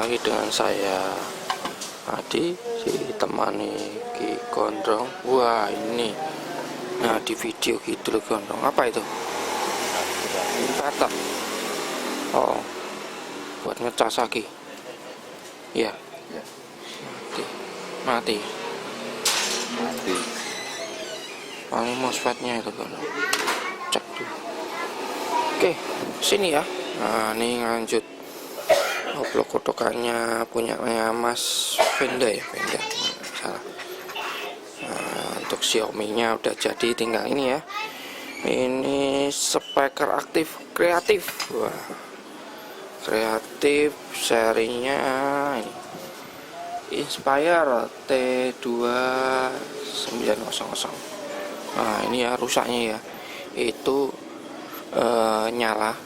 lagi dengan saya Adi, ditemani Ki Gondrong. Wah ini, nah di video gitu loh Gondrong. Apa itu? Inverter. Oh, buat ngecas lagi. Ya. Mati. Paling MOSFET-nya itu Gondrong. Cek dulu. Oke, sini ya. Nah ini lanjut. Blok kotokannya punya Mas Venda ya, Venda. Salah. Nah, untuk Xiaomi nya udah jadi, tinggal ini ya. Ini speaker aktif kreatif. Wah, kreatif serinya ini Inspire T2900. Nah ini ya rusaknya ya, itu nyala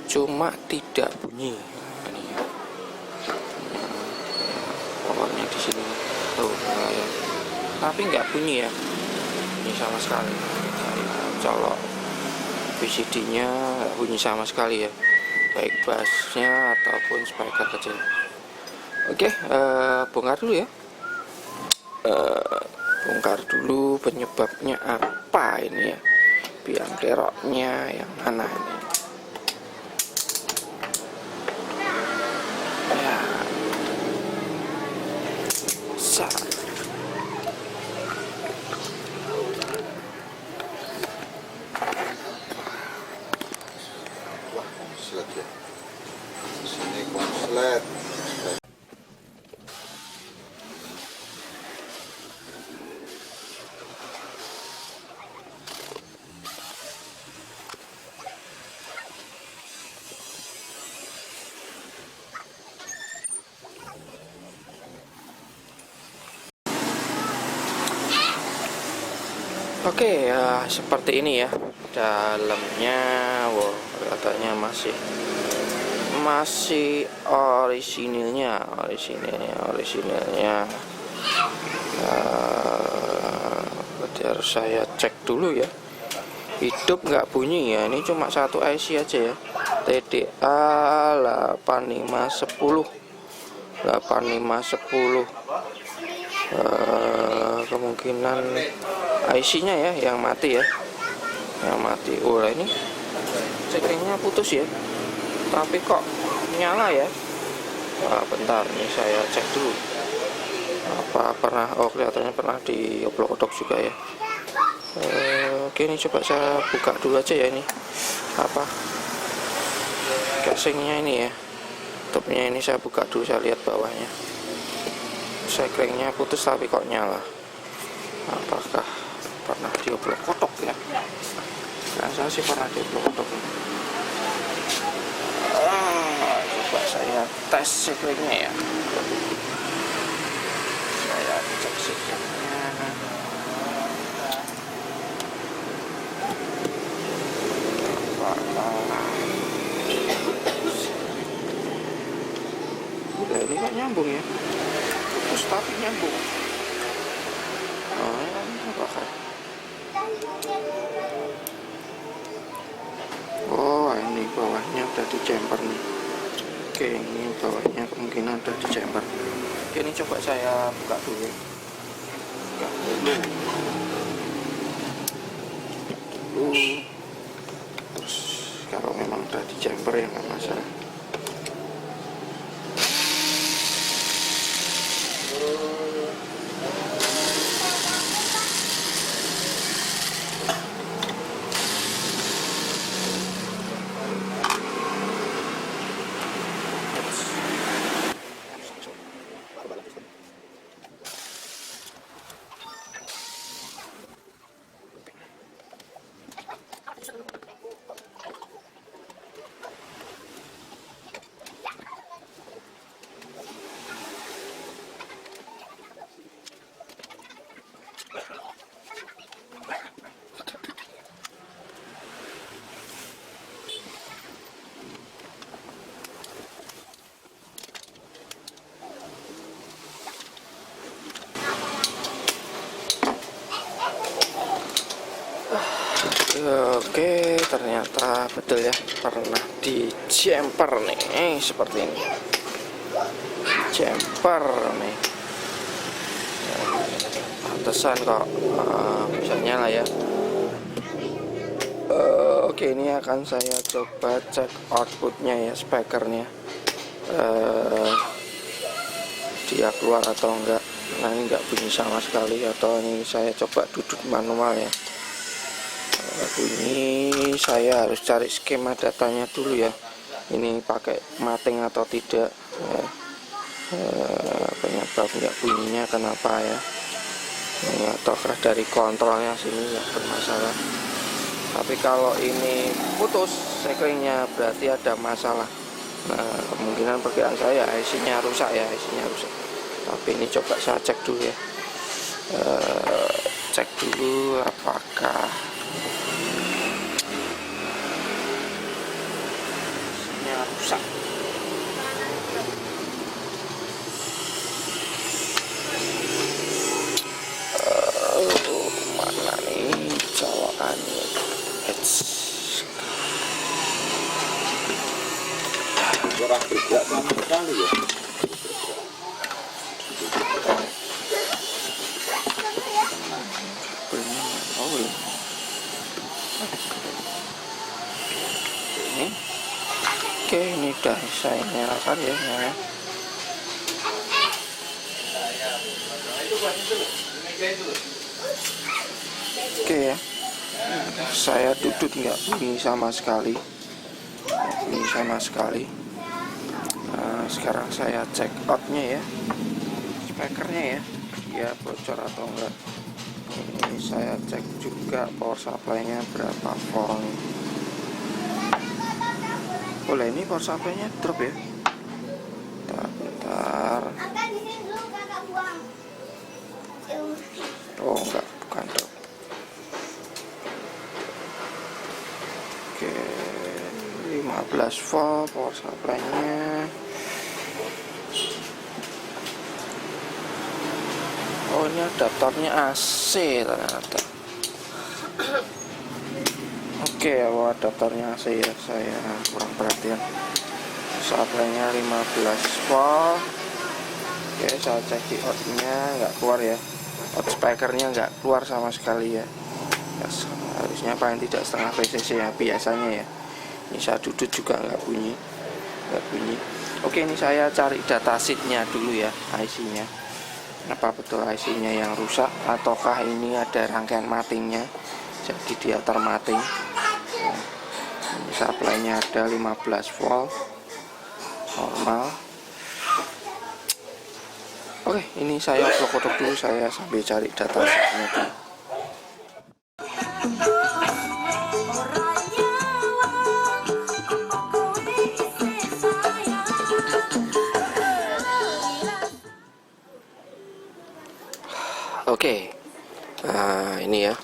cuma tidak bunyi. Powernya di sini tuh ya, tapi nggak bunyi ya, ini sama sekali. Saya colok VCD-nya nggak bunyi sama sekali ya, baik bassnya ataupun speaker kecil. Oke, bongkar dulu ya. Bongkar dulu penyebabnya apa ini ya, biang keroknya yang mana ini. Konslet ya, sini konslet. Oke ya, seperti ini ya dalamnya. Wow, katanya masih orisinilnya. Berarti harus saya cek dulu ya, hidup nggak bunyi ya. Ini cuma satu IC aja ya, TDA 8510. Kemungkinan IC-nya ya yang mati ya, Oh ini ceklingnya putus ya, tapi kok nyala ya. Bentar, ini saya cek dulu. Apa pernah, kelihatannya pernah di oblok-oblok juga ya. Oke, ini coba saya buka dulu aja ya. Ini apa, casingnya ini ya, topnya ini saya buka dulu, saya lihat bawahnya. Ceklingnya putus tapi kok nyala. Apakah pernah dioblok kotok ya? Kan saya sih pernah dioblok kotok. Coba saya tes seklingnya ya. Saya cek seklingnya. Udah, ini kan nyambung ya. Putus tapi nyambung. Oh ini bawahnya udah di jumper nih. Oke, ini bawahnya kemungkinan udah di jumper. Oke, ini coba saya buka dulu. Terus kalau memang udah di jumper ya nggak masalah. Oke, ternyata betul ya, pernah di jumper nih seperti ini. jumper nih. Pantesan kok bisa nyala ya. Oke, ini akan saya coba cek outputnya ya, speakernya. Dia keluar atau enggak. Nah, ini enggak bunyi sama sekali, atau ini saya coba duduk manual ya. Bunyi, saya harus cari skema datanya dulu ya. Ini pakai mating atau tidak ya. Penyebab enggak bunyinya kenapa ya. Ini ataukah dari kontrolnya sini ya bermasalah. Tapi kalau ini putus sekelingnya berarti ada masalah. Nah, kemungkinan perkiraan saya IC-nya rusak ya, IC-nya rusak. Tapi ini coba saya cek dulu ya. Cek dulu apakah IC-nya rusak. Mana nih colokannya? Kurang bergerak sama sekali ya. Oh iya. Ini. Oke, ini udah saya nyalakan ya. Oke ya. Saya duduk nggak bunyi sama sekali. Bunyi sama sekali. Nah, sekarang saya check outnya ya, speakernya ya, dia bocor atau enggak. Ini saya cek juga power supply-nya berapa volt. Boleh, ini power supply-nya drop ya. Bentar. Oh enggak, bukan drop. Oke, 15 volt power supply-nya. Oh, ini adaptornya AC ternyata. Oke, adaptornya AC ya, saya kurang perhatian. Supply-nya 15 volt. Oke, saya cek di outnya nggak keluar ya. Out speakernya nggak keluar sama sekali ya. Harusnya paling tidak setengah VCC ya biasanya ya. Ini saya duduk juga nggak bunyi. Oke, ini saya cari datasheetnya dulu ya, IC-nya. Apa betul IC-nya yang rusak ataukah ini ada rangkaian matingnya, jadi dia termating. Ini supply-nya ada 15 volt normal. Oke, ini saya kotak dulu, saya sambil cari datasheetnya dulu. Oke, nah ini ya,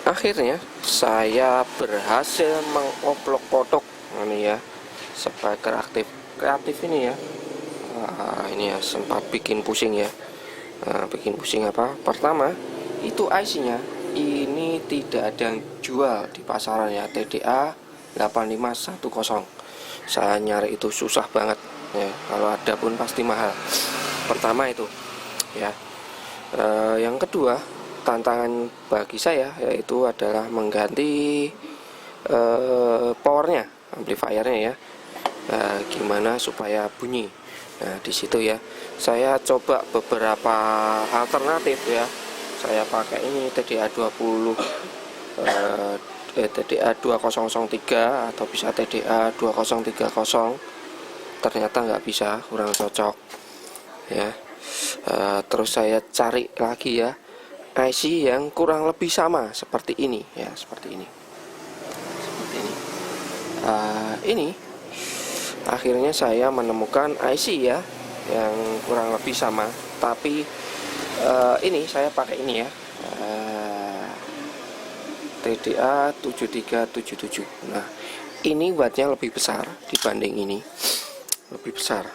akhirnya saya berhasil mengoplok kotak ini ya, speaker kreatif ini ya. Nah, ini ya sempat bikin pusing ya. Nah, bikin pusing apa? Pertama, itu IC-nya ini tidak ada yang jual di pasaran ya, TDA 8510. Saya nyari itu susah banget ya, kalau ada pun pasti mahal. Pertama itu ya. Yang kedua, tantangan bagi saya yaitu adalah mengganti powernya, amplifiernya ya. Gimana supaya bunyi. Nah, di situ ya, saya coba beberapa alternatif ya. Saya pakai ini TDA 20 TDA 2003 atau bisa TDA 2030. Ternyata nggak bisa, kurang cocok ya. Terus saya cari lagi ya IC yang kurang lebih sama seperti ini ya, seperti ini. Ini akhirnya saya menemukan IC ya yang kurang lebih sama, tapi ini saya pakai ini ya, TDA 7377. Nah, ini wattnya lebih besar dibanding ini, lebih besar.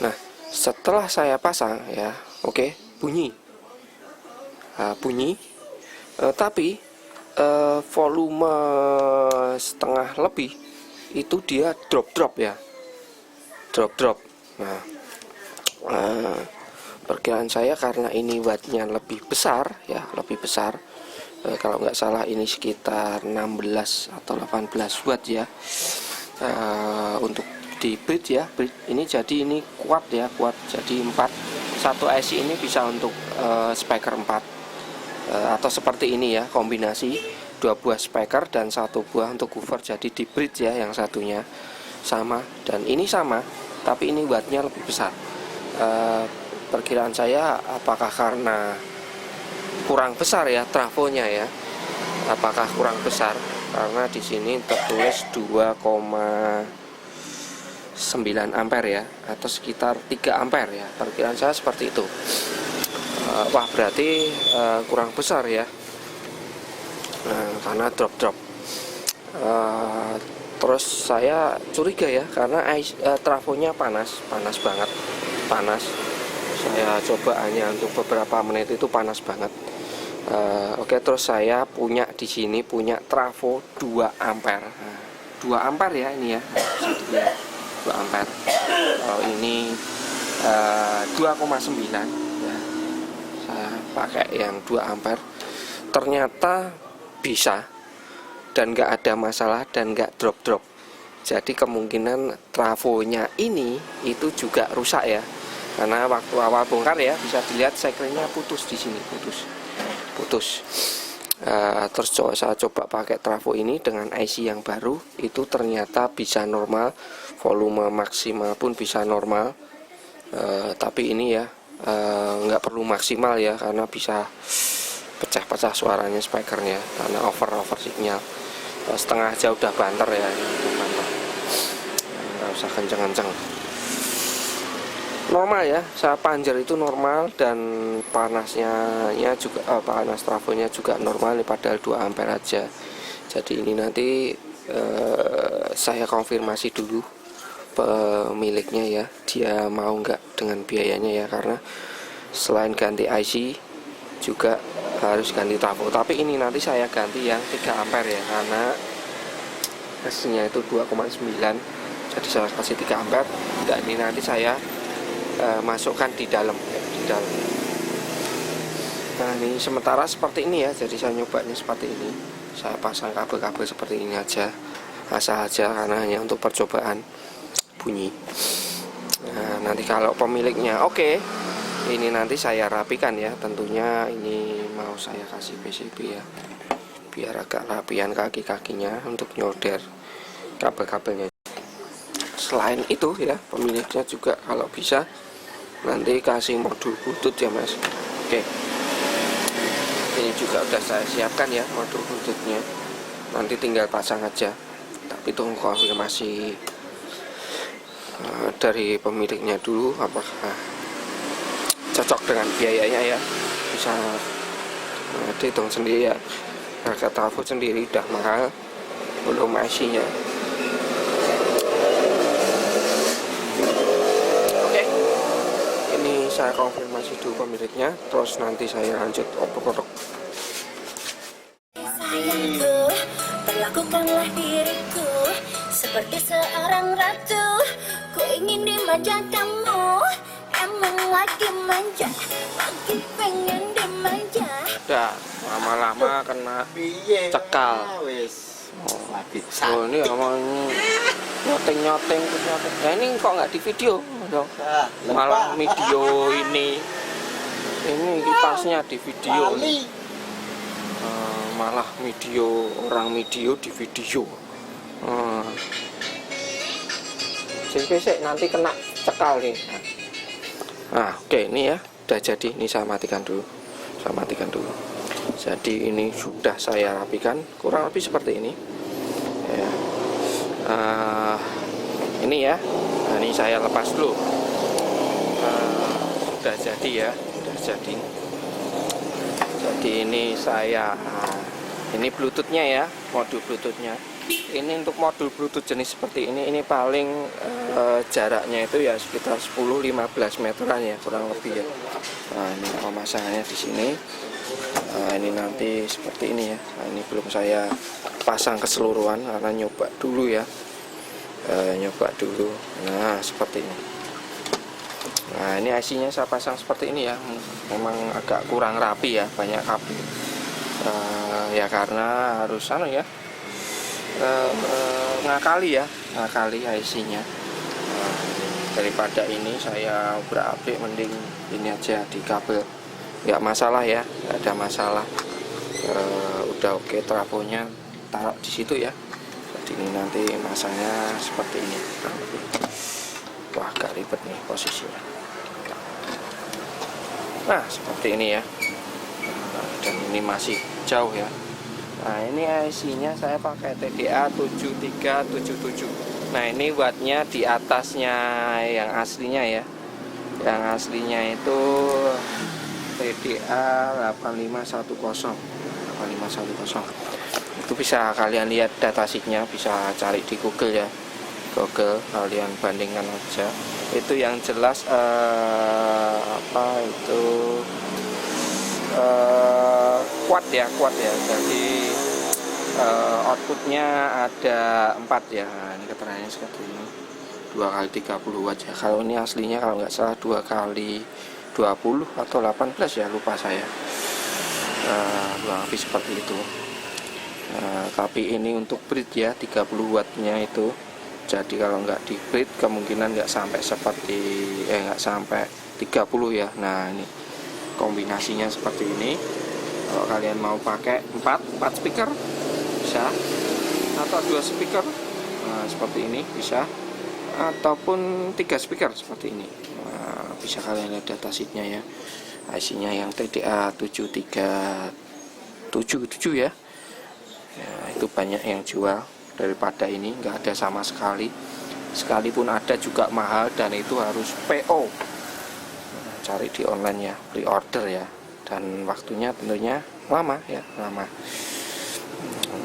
Nah, setelah saya pasang ya, oke, bunyi, tapi volume setengah lebih itu dia drop ya, drop. Nah, Perkiraan saya karena ini wattnya lebih besar ya, lebih besar. Kalau nggak salah ini sekitar 16 atau 18 watt ya. Untuk di bridge ya, ini jadi ini kuat ya, kuat. Jadi 1 IC ini bisa untuk speaker 4 atau seperti ini ya, kombinasi 2 buah speaker dan 1 buah untuk woofer. Jadi di bridge ya, yang satunya sama dan ini sama, tapi ini wattnya lebih besar. Perkiraan saya apakah karena kurang besar ya trafonya ya, apakah kurang besar karena di sini tertulis 2,9 ampere ya, atau sekitar 3 ampere ya, perkiraan saya seperti itu. Wah berarti kurang besar ya, karena drop. Terus saya curiga ya karena trafonya panas banget, panas. Saya coba hanya untuk beberapa menit itu panas banget. Oke, terus saya punya di sini punya trafo 2 ampere. 2 ampere ya ini ya. 2 ampere. Ini 2,9 ya. Saya pakai yang 2 ampere. Ternyata bisa dan nggak ada masalah dan nggak drop. Jadi kemungkinan trafonya ini itu juga rusak ya. Karena waktu awal bongkar ya bisa dilihat sekringnya putus di sini, putus. Terus saya coba pakai trafo ini dengan IC yang baru, itu ternyata bisa normal, volume maksimal pun bisa normal. Tapi ini ya nggak perlu maksimal ya, karena bisa pecah-pecah suaranya speakernya karena over signal. Setengah aja udah banter ya, nggak usah kenceng-kenceng. Normal ya, saya panjer itu normal dan panasnya juga panas trafonya juga normal, padahal 2 ampere aja. Jadi ini nanti saya konfirmasi dulu pemiliknya ya, dia mau nggak dengan biayanya ya, karena selain ganti IC juga harus ganti trafo. Tapi ini nanti saya ganti yang 3 ampere ya, karena hasilnya itu 2,9, jadi saya kasih 3 ampere. Dan ini nanti saya masukkan di dalam. Nah ini sementara seperti ini ya, jadi saya nyobanya seperti ini. Saya pasang kabel-kabel seperti ini aja, asal aja, karena hanya untuk percobaan bunyi. Nah nanti kalau pemiliknya oke, ini nanti saya rapikan ya, tentunya ini mau saya kasih PCB ya, biar agak rapian kaki-kakinya untuk nyolder kabel-kabelnya. Selain itu ya, pemiliknya juga kalau bisa nanti kasih modul bluetooth ya mas. Oke, ini juga udah saya siapkan ya modul bluetoothnya, nanti tinggal pasang aja. Tapi tunggu konfirmasi dari pemiliknya dulu apakah cocok dengan biayanya ya. Bisa dihitung sendiri ya, harga trafo sendiri udah mahal, belum IC-nya. Saya konfirmasi dulu pemiliknya, terus nanti saya lanjut oprek-oprek. Sayangku, perlakukanlah diriku seperti seorang ratu. Ku ingin dimanja kamu, emang lagi manja, lagi pengen dimanja. Udah lama-lama kena cekal. Oh ini ngomongnya nyoteng. Nah ini kok nggak di video dong? Malah video ini kipasnya di video nih. Malah orang video di video. Jadi nanti kena cekal nih. Nah oke, ini ya udah jadi. Ini saya matikan dulu. Jadi ini sudah saya rapikan, kurang lebih seperti ini ya. Ini ya, nah, ini saya lepas dulu. Sudah jadi ya, jadi ini saya ini bluetoothnya ya, modul bluetoothnya. Ini untuk modul bluetooth jenis seperti ini paling jaraknya itu ya sekitar 10-15 meteran ya, kurang lebih ya. Nah ini pemasangannya di sini. Ini nanti seperti ini ya. Nah, ini belum saya pasang keseluruhan karena nyoba dulu ya, Nah seperti ini. Nah ini IC-nya saya pasang seperti ini ya, memang agak kurang rapi ya, banyak kabel. Ya karena harus ngakali IC-nya. Daripada ini saya obrak-abrik, mending ini aja di kabel, nggak masalah ya, nggak ada masalah. Udah oke, trafonya taruh di situ ya. Jadi ini nanti masangnya seperti ini. Wah agak ribet nih posisinya. Nah seperti ini ya. Dan ini masih jauh ya. Nah ini IC-nya saya pakai TDA 7377. Nah ini wattnya di atasnya yang aslinya ya. Yang aslinya itu TDA 8510. Itu bisa kalian lihat datasheetnya, bisa cari di Google ya. Google, kalian bandingkan aja. Itu yang jelas kuat ya. Jadi outputnya ada 4 ya. Nah, ini keterangannya seperti ini, 2 kali 30 watt ya. Kalau ini aslinya kalau nggak salah 2 kali 20 atau 18 ya, lupa saya. Lebih seperti itu. Tapi ini untuk breed ya, 30 wattnya itu. Jadi kalau nggak di breed kemungkinan nggak sampai 30 ya. Nah ini kombinasinya seperti ini. Kalau kalian mau pakai 4 speaker bisa, atau 2 speaker seperti ini bisa, ataupun 3 speaker seperti ini. Bisa kalian lihat datasheetnya ya. IC-nya yang TDA 7377 ya. Itu banyak yang jual, daripada ini nggak ada sama sekali. Sekalipun ada juga mahal, dan itu harus PO. Cari di online ya, pre-order ya, dan waktunya tentunya lama ya, lama.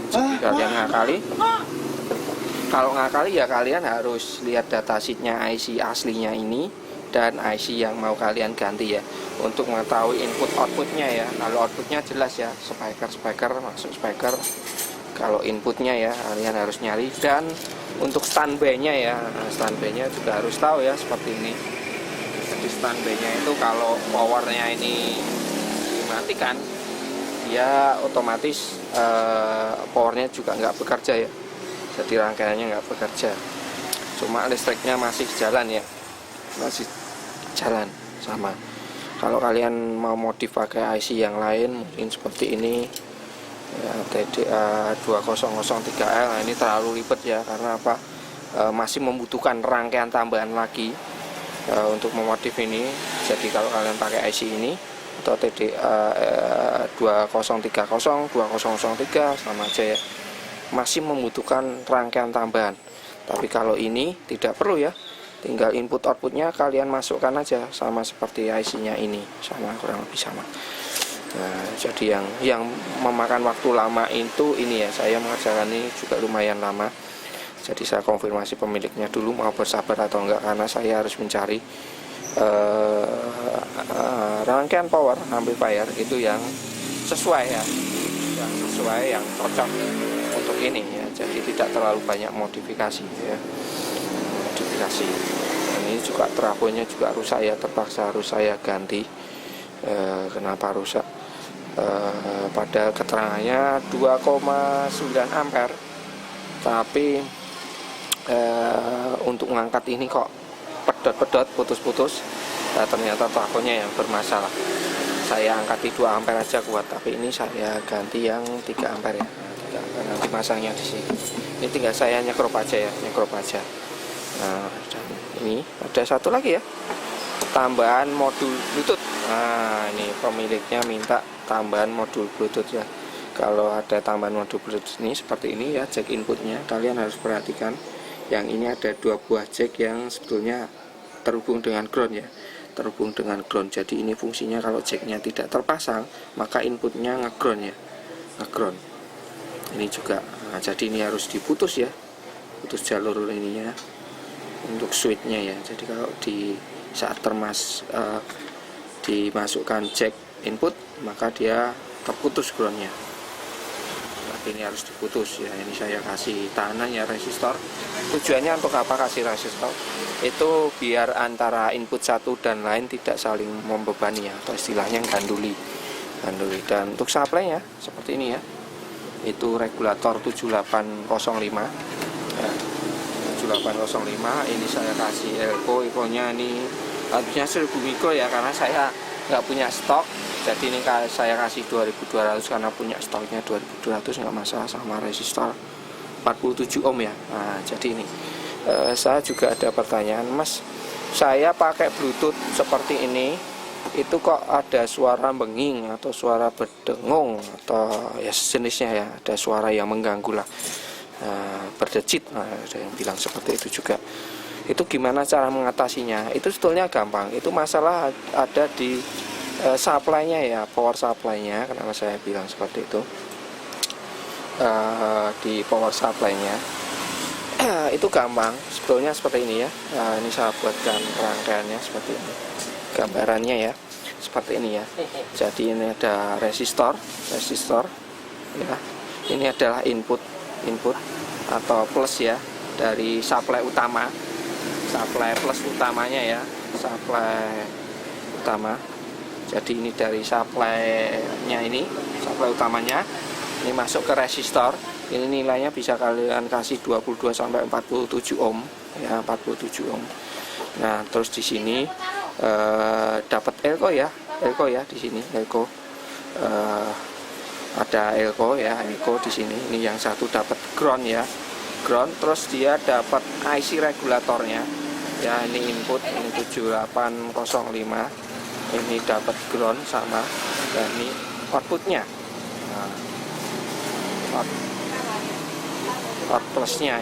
Jadi kalian ngakali, kalau ngakali ya kalian harus lihat datasheetnya IC aslinya ini dan IC yang mau kalian ganti ya, untuk mengetahui input outputnya ya. Kalau outputnya jelas ya, speaker masuk speaker. Kalau inputnya ya kalian harus nyari, dan untuk standby-nya ya, standby-nya juga harus tahu ya, seperti ini. Jadi standby-nya itu kalau powernya ini dimatikan, dia otomatis powernya juga nggak bekerja ya. Jadi rangkaiannya nggak bekerja, cuma listriknya masih jalan ya, masih jalan sama. Kalau kalian mau modif pakai IC yang lain, mungkin seperti ini ya, TDA 2003L. Nah, ini terlalu ribet ya, karena apa? Masih membutuhkan rangkaian tambahan lagi untuk memodif ini. Jadi kalau kalian pakai IC ini atau TDA 2030 2003 sama aja ya, masih membutuhkan rangkaian tambahan. Tapi kalau ini tidak perlu ya, tinggal input outputnya kalian masukkan aja, sama seperti IC-nya ini, sama, kurang lebih sama. Nah, jadi yang memakan waktu lama itu ini ya, saya mengerjakan ini juga lumayan lama. Jadi saya konfirmasi pemiliknya dulu mau bersabar atau enggak, karena saya harus mencari rangkaian power amplifier itu yang sesuai ya, yang cocok untuk ini ya. Jadi tidak terlalu banyak modifikasi ya. Dan ini juga trafonya juga rusak ya, terpaksa harus saya ganti. Kenapa rusak? Pada keterangannya 2,9 ampere, tapi untuk mengangkat ini kok pedot-pedot, putus-putus. Ternyata trafonya yang bermasalah. Saya angkat di 2 ampere aja kuat, tapi ini saya ganti yang 3 ampere ya. Nanti masangnya di sini. Ini tinggal saya nyekrop aja ya, Nah, dan ini ada satu lagi ya, tambahan modul Bluetooth. Nah, ini pemiliknya minta tambahan modul Bluetooth ya. Kalau ada tambahan modul Bluetooth ini seperti ini ya, jack inputnya kalian harus perhatikan. Yang ini ada 2 buah jack yang sebetulnya terhubung dengan ground ya, terhubung dengan ground. Jadi ini fungsinya kalau jacknya tidak terpasang, maka inputnya ngeground ya, ngeground. Ini juga, nah, jadi ini harus diputus ya, putus jalur ininya untuk switchnya ya. Jadi kalau di saat dimasukkan jack input, maka dia terputus groundnya. ini harus diputus ya. Ini saya kasih tahanan ya resistor. Tujuannya untuk apa kasih resistor? Itu biar antara input satu dan lain tidak saling membebani ya, atau istilahnya ganduli. Dan untuk supply-nya seperti ini ya. Itu regulator 7805 ya. 7805 ini saya kasih Elko-nya ini harusnya 1000 mikro ya, karena saya nggak punya stok. Jadi ini saya kasih 2200 karena punya stoknya 2200, nggak masalah, sama resistor 47 ohm ya. Nah, jadi ini saya juga ada pertanyaan, Mas, saya pakai Bluetooth seperti ini, itu kok ada suara benging atau suara berdengung atau ya sejenisnya ya, ada suara yang mengganggu lah, berdecit, ada yang bilang seperti itu juga. Itu gimana cara mengatasinya? Itu sebetulnya gampang. Itu masalah ada di supply-nya ya, power supply-nya. Kenapa saya bilang seperti itu? Di power supply-nya itu gampang. Sebetulnya seperti ini ya. Ini saya buatkan rangkaiannya seperti ini. Gambarannya ya, seperti ini ya. Jadi ini ada resistor ya. Ini adalah input atau plus ya dari supply utama. Supply plus utamanya ya, supply utama. Jadi ini dari supply-nya ini, supply utamanya. Ini masuk ke resistor. Ini nilainya bisa kalian kasih 22 sampai 47 ohm ya, 47 ohm. Nah, terus di sini dapat Elko ya di sini Elko. Ada Elko ya, Elko di sini. Ini yang satu dapat ground ya. Ground, terus dia dapat IC regulatornya ya, ini input, ini 7805, ini dapat ground sama, dan ini outputnya. Nah, out plusnya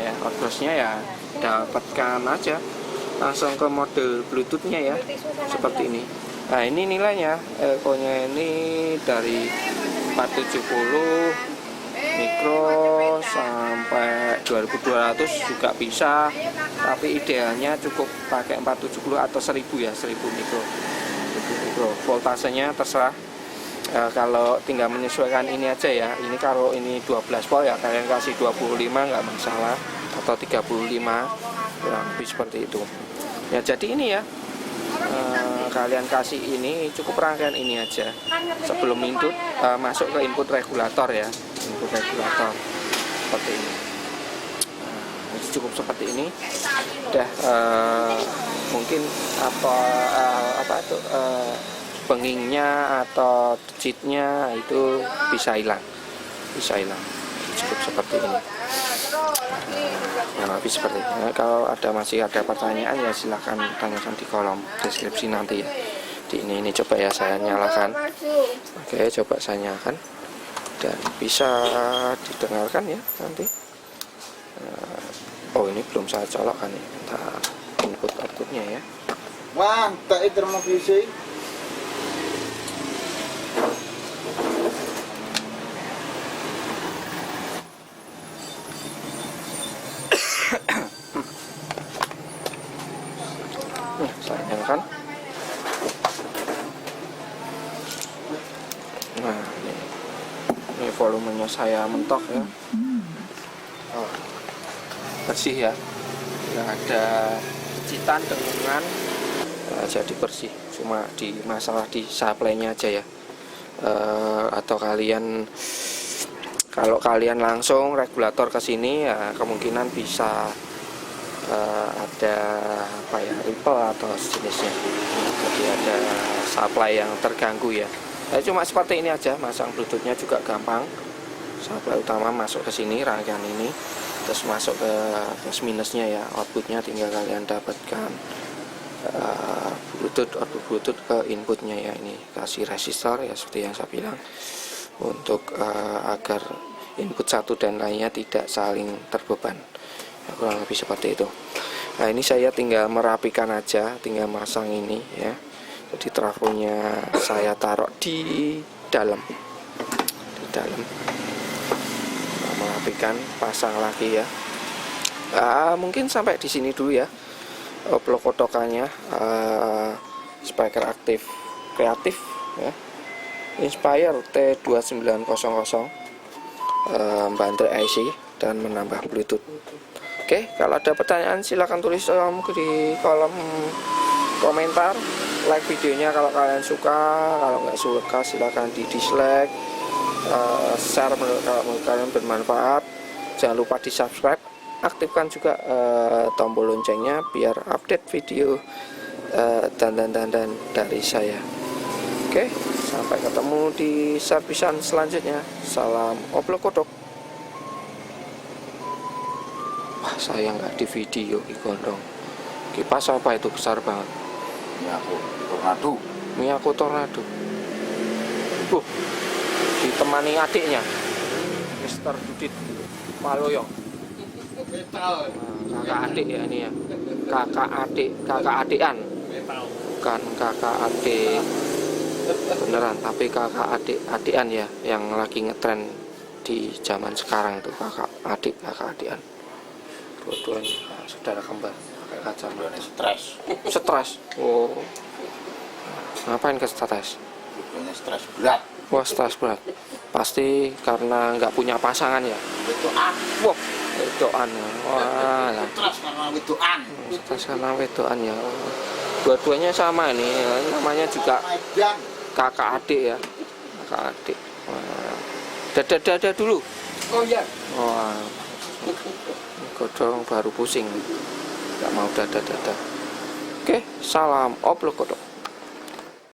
ya dapatkan aja langsung ke model Bluetoothnya ya, seperti ini. Nah, ini nilainya Elko-nya ini dari 470 mikro sampai 2200 juga bisa, tapi idealnya cukup pakai 470 atau 1000 ya, 1000 mikro. Voltasenya terserah. Kalau tinggal menyesuaikan ini aja ya. Ini kalau ini 12 volt ya kalian kasih 25 nggak masalah, atau 35, kurang lebih seperti itu ya. Jadi ini ya, kalian kasih ini cukup rangkaian ini aja sebelum input masuk ke input regulator ya, input regulator seperti ini. Ini cukup seperti ini. Udah mungkin apa tuh bengingnya atau decitnya itu bisa hilang, cukup seperti ini. Nah, habis seperti ini. Nah, kalau masih ada pertanyaan ya silahkan tanyakan di kolom deskripsi nanti ya. Di ini coba ya saya nyalakan. Oke, coba saya nyalakan dan bisa didengarkan ya nanti. Oh, ini belum saya colokkan ya. Bentar, input outputnya ya. Wah, tak termovisi. Saya nyalakan. Nah, ini volumenya saya mentok ya. Oh, bersih ya, nggak ada decitan, dengungan, jadi bersih. Cuma di masalah di supply-nya aja ya. Atau kalau kalian langsung regulator ke sini ya kemungkinan bisa ada apa ya, ripple atau sejenisnya. Jadi ada supply yang terganggu ya. Cuma seperti ini aja, masang Bluetoothnya juga gampang. Supply utama masuk ke sini, rangkaian ini, terus masuk ke plus minusnya ya, outputnya tinggal kalian dapatkan output Bluetooth ke inputnya ya. Ini kasih resistor ya seperti yang saya bilang, untuk agar input satu dan lainnya tidak saling terbeban. Kurang lebih seperti itu. Nah, ini saya tinggal merapikan aja, tinggal masang ini ya. Jadi trafonya saya taruh di dalam, nah, merapikan, pasang lagi ya. Mungkin sampai di sini dulu ya. Blok kotokannya speaker aktif kreatif ya, Inspire T2900. membantu IC dan menambah Bluetooth. Oke, kalau ada pertanyaan silahkan tulis di kolom komentar. Like videonya kalau kalian suka, kalau nggak suka silahkan di dislike. Share kalau menurut kalian bermanfaat. Jangan lupa di subscribe, aktifkan juga tombol loncengnya biar update video dan dari saya. Oke, sampai ketemu di servisan selanjutnya. Salam oblok kodok. Wah, saya nggak di video di gondong. Kipas apa itu besar banget? Miyako Tornado. Ditemani adiknya, Mr. Dudit Maloyo. Kakak adik ya ini ya. Kakak adikan. Bukan kakak adik beneran, tapi kakak adikan ya, yang lagi ngetren di zaman sekarang tuh kakak adikan. Dua-duanya saudara kembar pakai kacamata. Stres. Oh. Ngapain ke stres? Stres berat. Wah, stres berat. Pasti karena nggak punya pasangan ya. Wah, wedoan. Wah, Stres karena wedoan. stres karena wedoan ya. Dua-duanya sama nih, namanya juga Medan. kakak adik ya. Kakak adik. Wah. Dada dulu. Oh iya. Wah. Godong baru pusing. Nggak mau dada. Oke, salam oblok kodok.